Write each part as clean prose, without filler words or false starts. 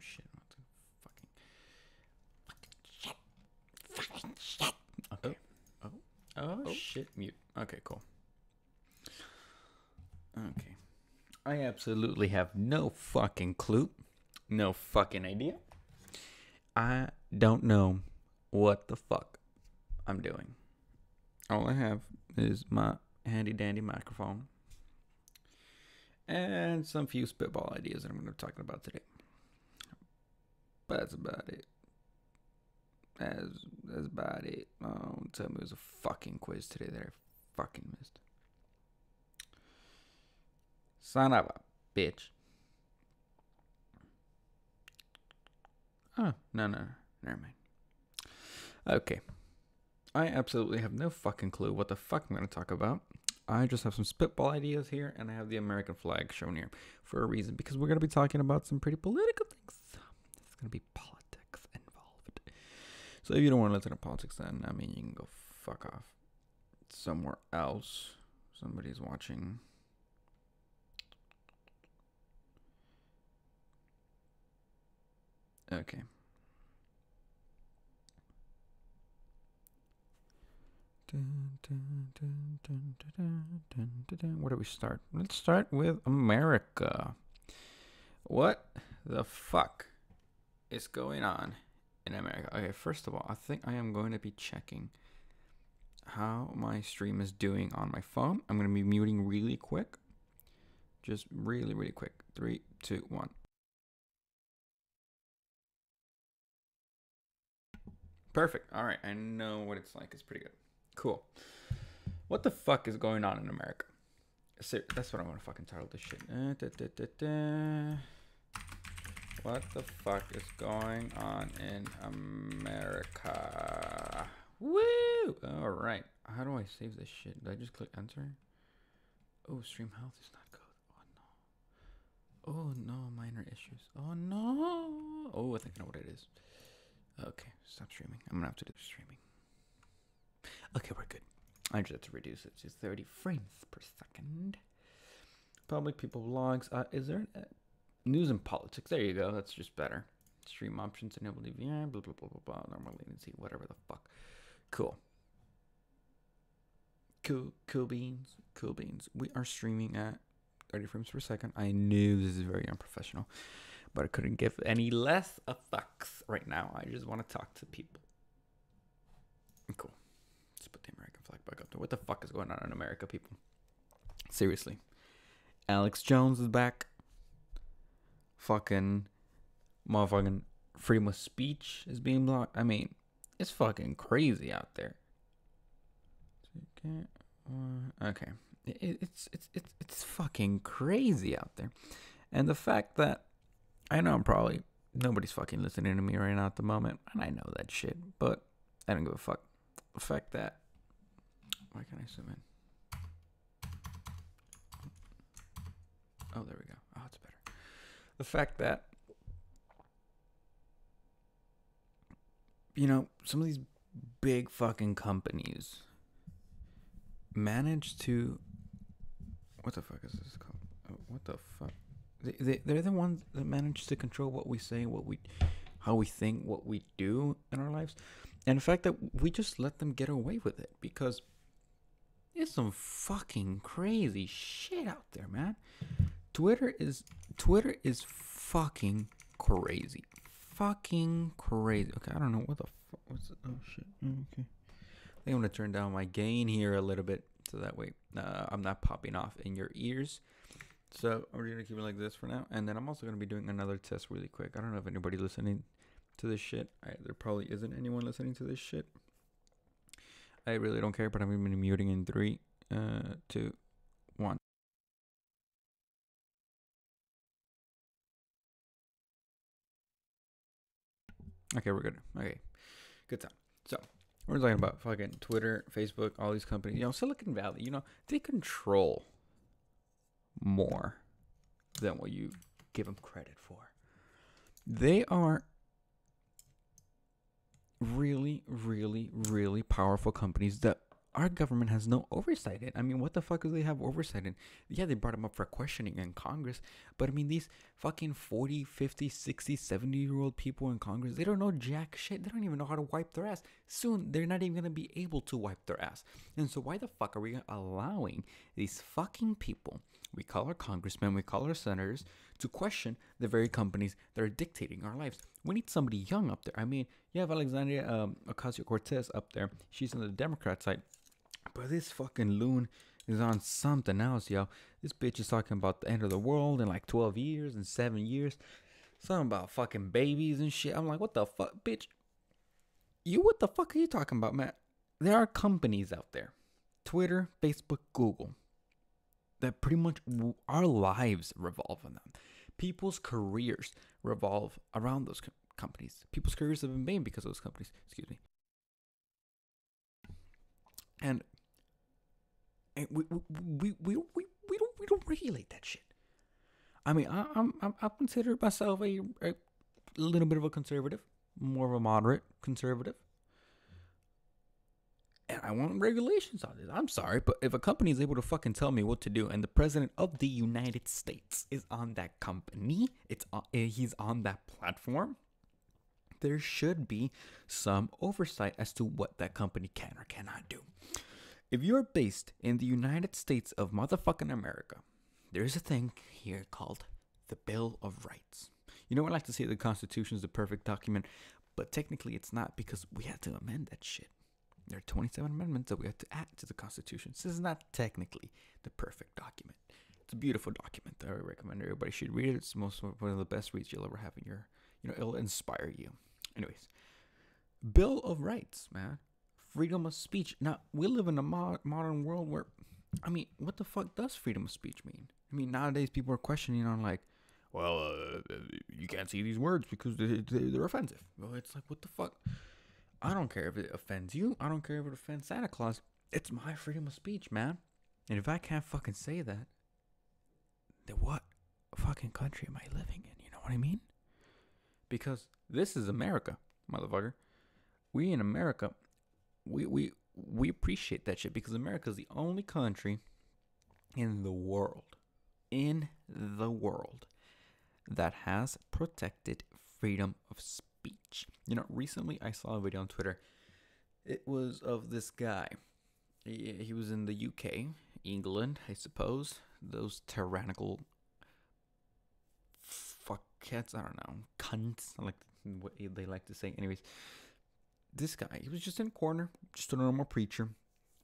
shit. Fucking shit. Okay. Oh, shit. Mute. Okay, cool. Okay. I absolutely have no fucking clue. No fucking idea. I don't know what the fuck I'm doing. All I have is my handy dandy microphone and some few spitball ideas that I'm going to be talking about today. But that's about it. That's about it. Oh, tell me it was a fucking quiz today that I fucking missed. Son of a bitch. Oh, no, never mind. Okay. I absolutely have no fucking clue what the fuck I'm going to talk about. I just have some spitball ideas here, and I have the American flag shown here for a reason, because we're going to be talking about some pretty political things. There's going to be politics involved. So if you don't want to listen to politics, then, I mean, you can go fuck off somewhere else. Somebody's watching. Okay. Where do we start? Let's start with America. What the fuck is going on in America? Okay, first of all, I think I am going to be checking how my stream is doing on my phone. I'm going to be muting really quick. Just really, really quick. 3, 2, 1. Perfect. All right. I know what it's like. It's pretty good. Cool. What the fuck is going on in America? That's what I want to fucking title this shit. What the fuck is going on in America? Woo! All right. How do I save this shit? Did I just click enter? Oh, stream health is not good. Oh no. Oh no, minor issues. Oh no. Oh, I think I know what it is. Okay, stop streaming. I'm gonna have to do streaming. Okay, we're good. I just have to reduce it to 30 frames per second. Public people vlogs. Is there news and politics? There you go. That's just better. Stream options, enable DVR, blah, blah, blah, blah, blah. Normal latency, whatever the fuck. Cool. Cool beans. Cool beans. We are streaming at 30 frames per second. I knew this is very unprofessional, but I couldn't give any less a fucks right now. I just want to talk to people. Cool. Let's put the American flag back up there. What the fuck is going on in America, people? Seriously. Alex Jones is back. Fucking motherfucking freedom of speech is being blocked. I mean, it's fucking crazy out there. Okay. It's fucking crazy out there. And the fact that I know nobody's fucking listening to me right now at the moment, and I know that shit, but I don't give a fuck. The fact that, why can't I zoom in? Oh, there we go. Oh, it's better. The fact that, some of these big fucking companies manage to, what the fuck is this called? Oh, what the fuck? They're the ones that manage to control what we say, how we think, what we do in our lives. And the fact that we just let them get away with it, because there's some fucking crazy shit out there, man. Twitter is fucking crazy. Fucking crazy. Okay, I don't know what the fuck. What's it? Oh shit. Okay. I think I'm gonna turn down my gain here a little bit, so that way I'm not popping off in your ears. So we're gonna keep it like this for now, and then I'm also gonna be doing another test really quick. I don't know if anybody listening to this shit. There probably isn't anyone listening to this shit. I really don't care, but I'm gonna be muting in 3, 2, 1. Okay, we're good. Okay, good time. So we're talking about fucking Twitter, Facebook, all these companies. Silicon Valley. They control more than what you give them credit for. They are really, really, really powerful companies that our government has no oversight in. I mean, what the fuck do they have oversight in? Yeah, they brought him up for questioning in Congress, but I mean, these fucking 40, 50, 60, 70-year-old people in Congress, they don't know jack shit. They don't even know how to wipe their ass. Soon, they're not even going to be able to wipe their ass. And so why the fuck are we allowing these fucking people, we call our congressmen, we call our senators, to question the very companies that are dictating our lives? We need somebody young up there. I mean, you have Alexandria Ocasio-Cortez up there. She's on the Democrat side. But this fucking loon is on something else, yo. This bitch is talking about the end of the world in like 12 years and 7 years. Something about fucking babies and shit. I'm like, what the fuck, bitch? What the fuck are you talking about, man? There are companies out there, Twitter, Facebook, Google, that pretty much our lives revolve on them. People's careers revolve around those companies. People's careers have been made because of those companies. Excuse me. And we don't regulate that shit. I mean, I consider myself a little bit of a conservative, more of a moderate conservative, and I want regulations on this. I'm sorry, but if a company is able to fucking tell me what to do, and the president of the United States is on that company, he's on that platform, there should be some oversight as to what that company can or cannot do. If you're based in the United States of motherfucking America, there's a thing here called the Bill of Rights. You know, I like to say the Constitution is the perfect document, but technically it's not, because we had to amend that shit. There are 27 amendments that we have to add to the Constitution. So this is not technically the perfect document. It's a beautiful document that I recommend everybody should read it. It's one of the best reads you'll ever have in your, it'll inspire you. Anyways, Bill of Rights, man. Freedom of speech. Now, we live in a modern world where, I mean, what the fuck does freedom of speech mean? I mean, nowadays people are questioning on like, well, you can't say these words because they're offensive. Well, it's like, what the fuck? I don't care if it offends you. I don't care if it offends Santa Claus. It's my freedom of speech, man. And if I can't fucking say that, then what fucking country am I living in? You know what I mean? Because this is America, motherfucker. We in America, we appreciate that shit, because America is the only country in the world that has protected freedom of speech. Recently I saw a video on Twitter. It was of this guy. He was in the UK, England, I suppose. Those tyrannical fuckheads, I don't know, cunts, like what they like to say. Anyways, this guy, he was just in a corner, just a normal preacher,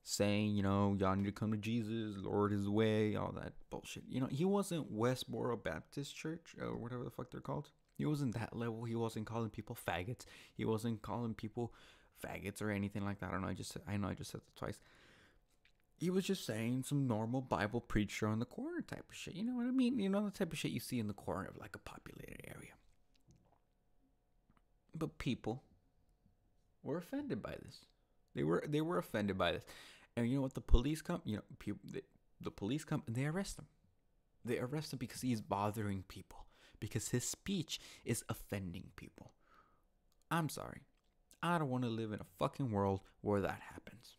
saying, y'all need to come to Jesus, Lord is the way, all that bullshit. He wasn't Westboro Baptist Church, or whatever the fuck they're called. He wasn't that level. He wasn't calling people faggots. He wasn't calling people faggots or anything like that. I know I just said that twice. He was just saying some normal Bible preacher on the corner type of shit. You know what I mean? The type of shit you see in the corner of like a populated area. But people were offended by this. They were offended by this. And you know what? The police come. The police come and they arrest him. They arrest him because he's bothering people. Because his speech is offending people. I'm sorry. I don't want to live in a fucking world where that happens.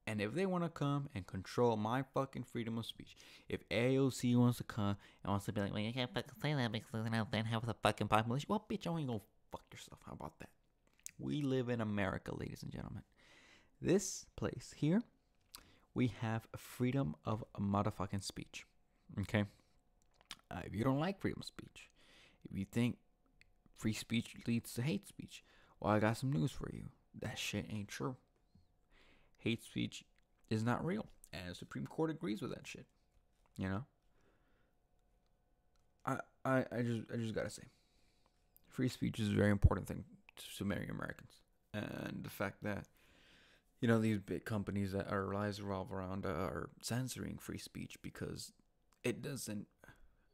And if they want to come and control my fucking freedom of speech, if AOC wants to come and wants to be like, well, you can't fucking say that because then have the fucking population. Well, bitch, you ain't gonna fuck yourself. How about that? We live in America, ladies and gentlemen. This place here, we have freedom of motherfucking speech. Okay? If you don't like freedom of speech, if you think free speech leads to hate speech, well, I got some news for you. That shit ain't true. Hate speech is not real, and the Supreme Court agrees with that shit. I just gotta say, free speech is a very important thing to many Americans, and the fact that these big companies that our lives revolve around are censoring free speech because it doesn't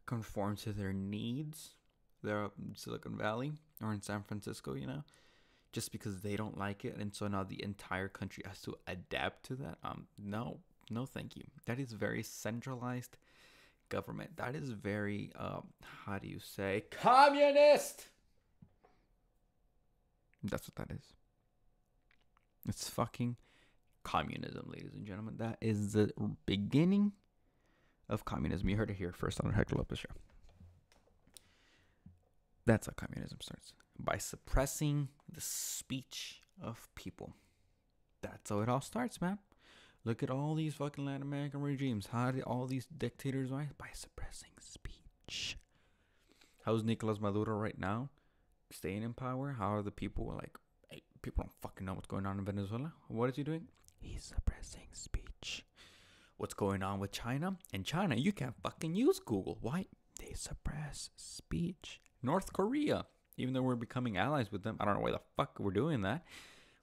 conform to their needs. They're up in Silicon Valley or in San Francisco, just because they don't like it, and so now the entire country has to adapt to that. No, thank you. That is very centralized government. That is very, how do you say, communist. That's what that is. It's fucking communism, ladies and gentlemen. That is the beginning of communism. You heard it here first on the Hector Lopez show. That's how communism starts. By suppressing the speech of people. That's how it all starts, man. Look at all these fucking Latin American regimes. How did all these dictators rise? By suppressing speech. How's Nicolas Maduro right now staying in power? How are the people like, hey, people don't fucking know what's going on in Venezuela? What is he doing? He's suppressing speech. What's going on with China? In China, you can't fucking use Google. Why? They suppress speech. North Korea, even though we're becoming allies with them, I don't know why the fuck we're doing that.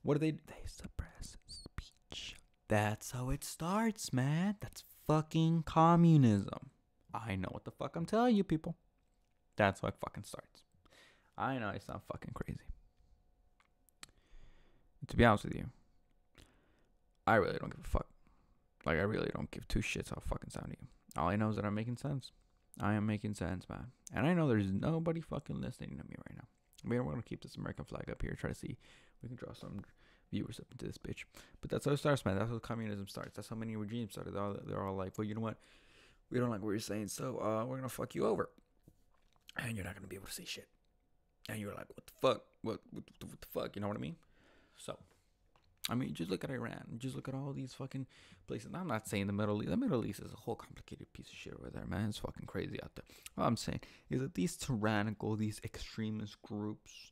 What do they do? They suppress speech. That's how it starts, man. That's fucking communism. I know what the fuck I'm telling you, people. That's how it fucking starts. I know I sound fucking crazy. To be honest with you, I really don't give a fuck. Like, I really don't give two shits how I fucking sound to you. All I know is that I'm making sense. I am making sense, man. And I know there's nobody fucking listening to me right now. I mean, we're going to keep this American flag up here. Try to see if we can draw some viewers up into this bitch. But that's how it starts, man. That's how communism starts. That's how many regimes started. They're all like, well, you know what? We don't like what you're saying, so we're going to fuck you over. And you're not going to be able to say shit. And you're like, what the fuck? What the fuck? You know what I mean? So, I mean, just look at Iran. Just look at all these fucking places. I'm not saying the Middle East. The Middle East is a whole complicated piece of shit over there, man. It's fucking crazy out there. All I'm saying is that these tyrannical, these extremist groups,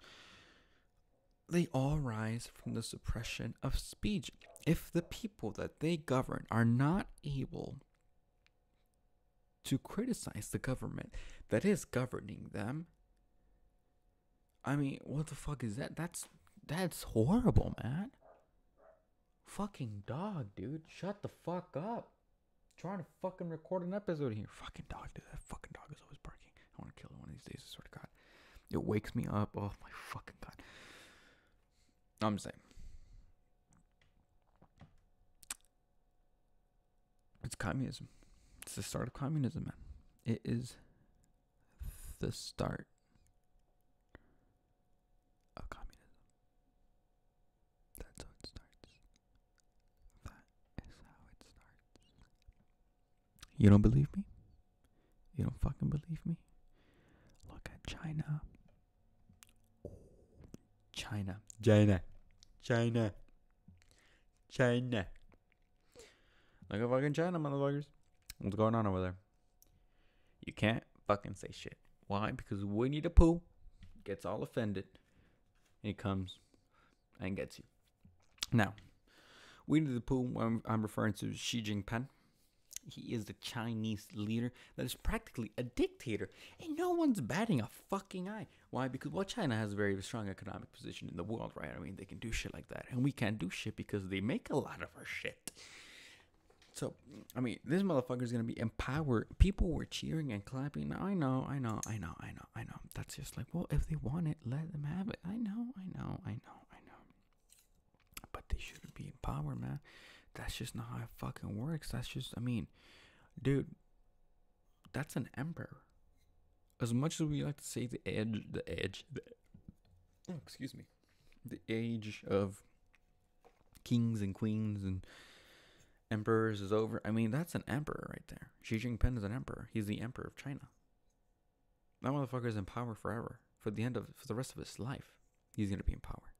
they all rise from the suppression of speech. If the people that they govern are not able to criticize the government that is governing them, I mean, what the fuck is that? That's horrible, man. Fucking dog, dude. Shut the fuck up. I'm trying to fucking record an episode here. Fucking dog, dude. That fucking dog is always barking. I want to kill it one of these days, I swear to God. It wakes me up. Oh my fucking God. I'm saying. It's communism. It's the start of communism, man. It is the start of communism. That's how it starts. That is how it starts. You don't believe me? You don't fucking believe me? Look at China. Oh, China. Look at fucking China, motherfuckers. What's going on over there? You can't fucking say shit. Why? Because Winnie the Pooh gets all offended. And he comes and gets you. Now, Winnie the Pooh, I'm referring to Xi Jinping. He is the Chinese leader that is practically a dictator. And no one's batting a fucking eye. Why? Because, well, China has a very strong economic position in the world, right? I mean, they can do shit like that. And we can't do shit because they make a lot of our shit. So, I mean, this motherfucker is going to be empowered. People were cheering and clapping. I know. That's just like, well, if they want it, let them have it. I know. But they shouldn't be in power, man. That's just not how it fucking works. That's just, I mean, dude, that's an emperor. As much as we like to say the age of kings and queens and emperors is over. I mean, that's an emperor right there. Xi Jinping is an emperor. He's the emperor of China. That motherfucker is in power forever. For the rest of his life, he's gonna be in power.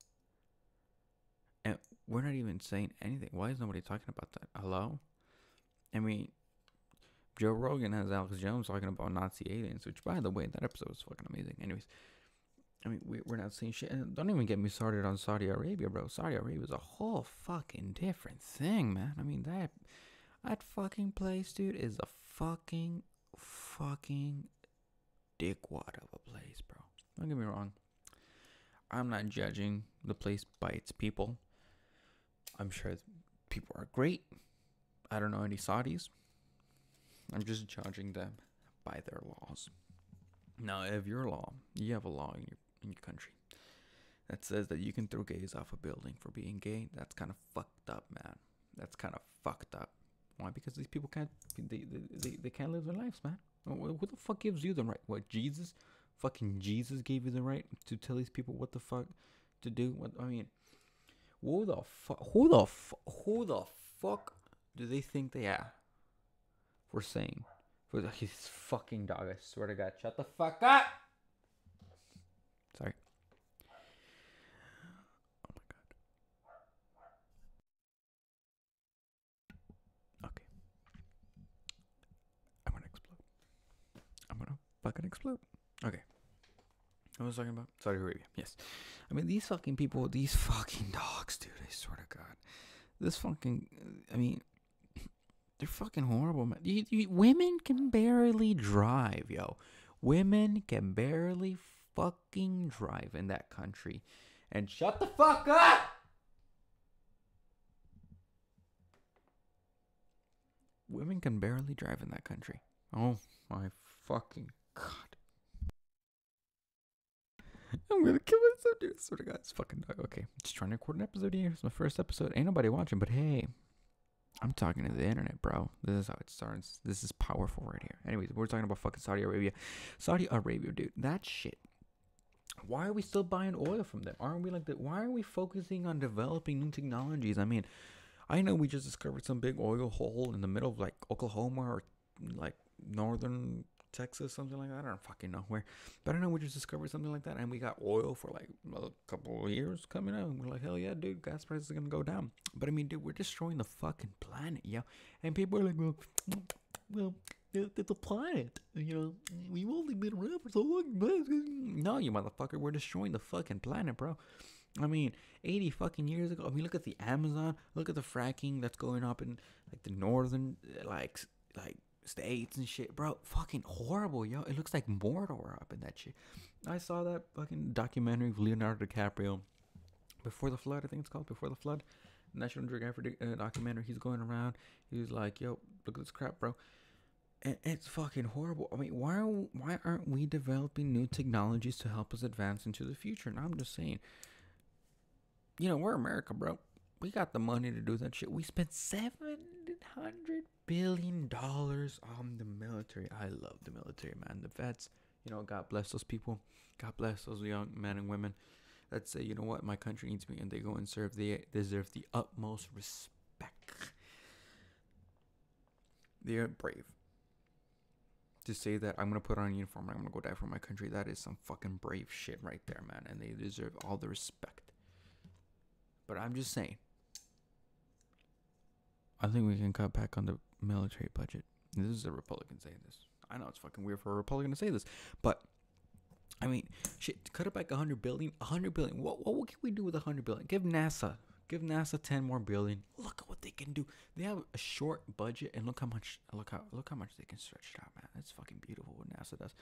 And we're not even saying anything. Why is nobody talking about that? Hello? I mean, Joe Rogan has Alex Jones talking about Nazi aliens, which, by the way, that episode was fucking amazing. Anyways, I mean, we're not saying shit. And don't even get me started on Saudi Arabia, bro. Saudi Arabia is a whole fucking different thing, man. I mean, that fucking place, dude, is a fucking dickwad of a place, bro. Don't get me wrong. I'm not judging the place by its people. I'm sure people are great. I don't know any Saudis. I'm just judging them by their laws. Now, if you have a law in your country that says that you can throw gays off a building for being gay, that's kind of fucked up, man. That's kind of fucked up. Why? Because these people can't they can't live their lives, man. Who the fuck gives you the right? What, Jesus? Fucking Jesus gave you the right to tell these people what the fuck to do? What, I mean, Who the fuck do they think they are? For saying, for his fucking dog. I swear to God, shut the fuck up. Sorry. Oh my God. Okay. I'm gonna explode. I'm gonna fucking explode. Okay. I was talking about Saudi Arabia. Yes. I mean, these fucking people, these fucking dogs, dude. I swear to God. This fucking, I mean, they're fucking horrible, man. Women can barely drive, yo. Women can barely fucking drive in that country. And shut the fuck up! Women can barely drive in that country. Oh my fucking God. I'm gonna kill myself, dude. I swear to God, it's fucking dog. Okay, just trying to record an episode here. It's my first episode. Ain't nobody watching, but hey, I'm talking to the internet, bro. This is how it starts. This is powerful right here. Anyways, we're talking about fucking Saudi Arabia. Saudi Arabia, dude. That shit. Why are we still buying oil from them? Aren't we like that? Why are we focusing on developing new technologies? I mean, I know we just discovered some big oil hole in the middle of like Oklahoma or like northern Texas, something like that. I don't fucking know where. But I know we just discovered something like that, and we got oil for like a couple of years coming out. And we're like, hell yeah, dude, gas prices are gonna go down. But I mean, dude, we're destroying the fucking planet, yeah. And people are like, well, the planet, you know, we've only been around for so long. No, you motherfucker, we're destroying the fucking planet, bro. I mean, 80 fucking years ago. I mean, look at the Amazon. Look at the fracking that's going up in like the northern, like states and shit, bro. Fucking horrible, yo. It looks like Mordor up in that shit. I saw that fucking documentary of Leonardo DiCaprio, Before the Flood. I think it's called Before the Flood. National Geographic documentary. He's going around. He's like, yo, look at this crap, bro. And it's fucking horrible. I mean, why aren't we developing new technologies to help us advance into the future? And I'm just saying, you know, we're America, bro. We got the money to do that shit. We spent $700 billion on the military. I love the military, man. The vets, you know, God bless those people. God bless those young men and women that say, you know what, my country needs me, and they go and serve. They deserve the utmost respect. They are brave. To say that I'm going to put on a uniform and I'm going to go die for my country, that is some fucking brave shit right there, man. And they deserve all the respect. But I'm just saying, I think we can cut back on the military budget. This is a Republican saying this. I know it's fucking weird for a Republican to say this, but I mean, shit, cut it back $100 billion. $100 billion. What can we do with $100 billion? Give NASA 10 more billion. Look at what they can do. They have a short budget, and look how much they can stretch it out, man. That's fucking beautiful what NASA does.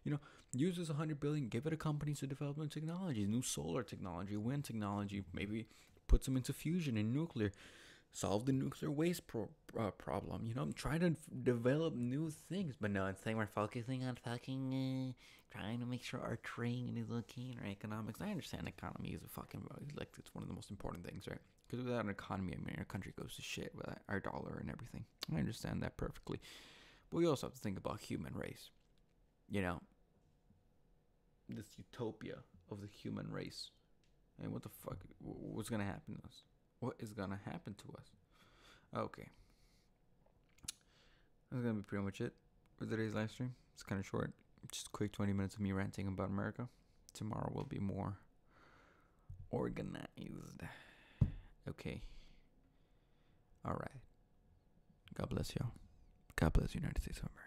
You know, use this $100 billion, give it to companies to develop new technologies, new solar technology, wind technology, maybe put some into fusion and nuclear. Solve the nuclear waste problem. You know, try to develop new things. But no, it's like we're focusing on fucking trying to make sure our trade is okay in our economics. I understand economy is a fucking, like, it's one of the most important things, right? Because without an economy, I mean, our country goes to shit with our dollar and everything. I understand that perfectly. But we also have to think about human race. You know, this utopia of the human race. And what the fuck, what's going to happen to us? What is going to happen to us? Okay. That's going to be pretty much it for today's live stream. It's kind of short. Just a quick 20 minutes of me ranting about America. Tomorrow will be more organized. Okay. All right. God bless y'all. God bless the United States of America.